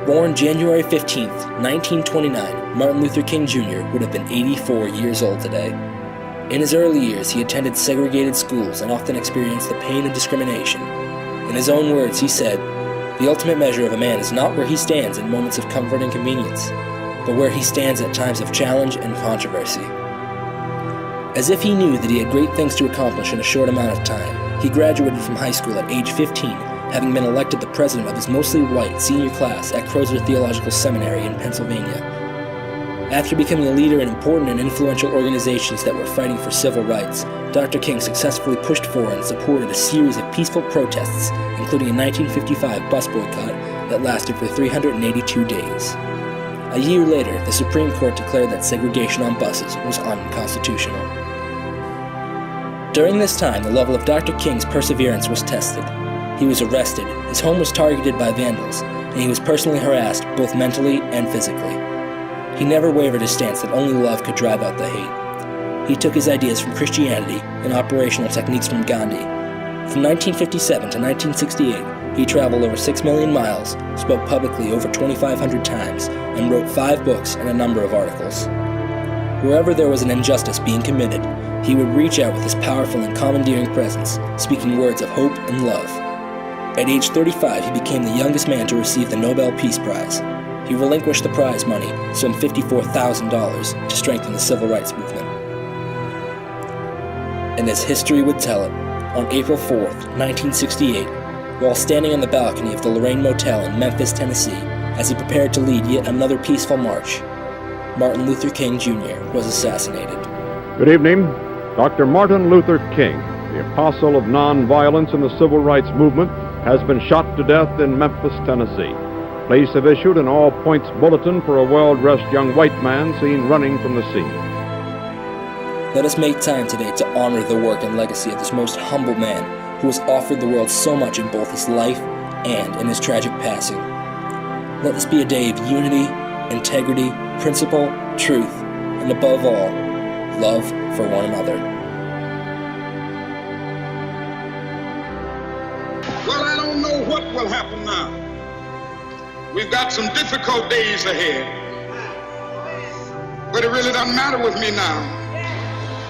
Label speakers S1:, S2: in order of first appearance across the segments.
S1: Born January 15, 1929, Martin Luther King Jr. would have been 84 years old today. In his early years, he attended segregated schools and often experienced the pain of discrimination. In his own words, he said, "The ultimate measure of a man is not where he stands in moments of comfort and convenience, but where he stands at times of challenge and controversy." As if he knew that he had great things to accomplish in a short amount of time, he graduated from high school at age 15, having been elected the president of his mostly white senior class at Crozer Theological Seminary in Pennsylvania. After becoming a leader in important and influential organizations that were fighting for civil rights, Dr. King successfully pushed forward and supported a series of peaceful protests, including a 1955 bus boycott that lasted for 382 days. A year later, the Supreme Court declared that segregation on buses was unconstitutional. During this time, the level of Dr. King's perseverance was tested. He was arrested, his home was targeted by vandals, and he was personally harassed both mentally and physically. He never wavered his stance that only love could drive out the hate. He took his ideas from Christianity and operational techniques from Gandhi. From 1957 to 1968, he traveled over 6 million miles, spoke publicly over 2,500 times, and wrote 5 books and a number of articles. Wherever there was an injustice being committed, he would reach out with his powerful and commandeering presence, speaking words of hope and love. At age 35, he became the youngest man to receive the Nobel Peace Prize. He relinquished the prize money, some $54,000, to strengthen the civil rights movement. And as history would tell it, on April 4th, 1968, while standing on the balcony of the Lorraine Motel in Memphis, Tennessee, as he prepared to lead yet another peaceful march, Martin Luther King Jr. was assassinated.
S2: Good evening. Dr. Martin Luther King, the apostle of nonviolence in the civil rights movement, has been shot to death in Memphis, Tennessee. Police have issued an all-points bulletin for a well-dressed young white man seen running from the scene.
S1: Let us make time today to honor the work and legacy of this most humble man who has offered the world so much in both his life and in his tragic passing. Let this be a day of unity, integrity, principle, truth, and above all, love for one another.
S3: Well, I don't know what will happen now. We've got some difficult days ahead. But it really doesn't matter with me now,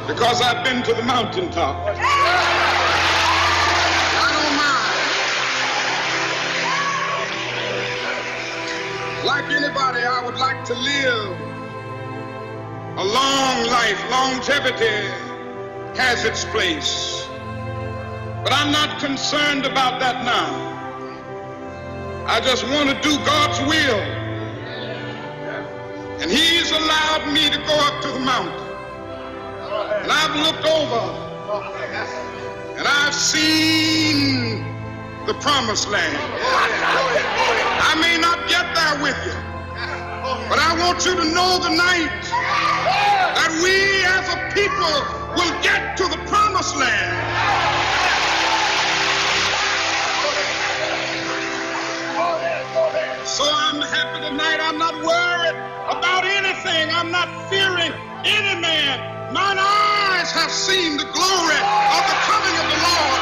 S3: because I've been to the mountaintop. I don't mind. Like anybody, I would like to live a long life. Longevity has its place. But I'm not concerned about that now. I just want to do God's will. And He's allowed me to go up to the mountain. And I've looked over and I've seen the promised land. I may not get there with you, but I want you to know tonight that we as a people will get to the promised land. So I'm happy tonight. I'm not worried about anything. I'm not fearing any man. Mine eyes have seen the glory of the coming of the Lord.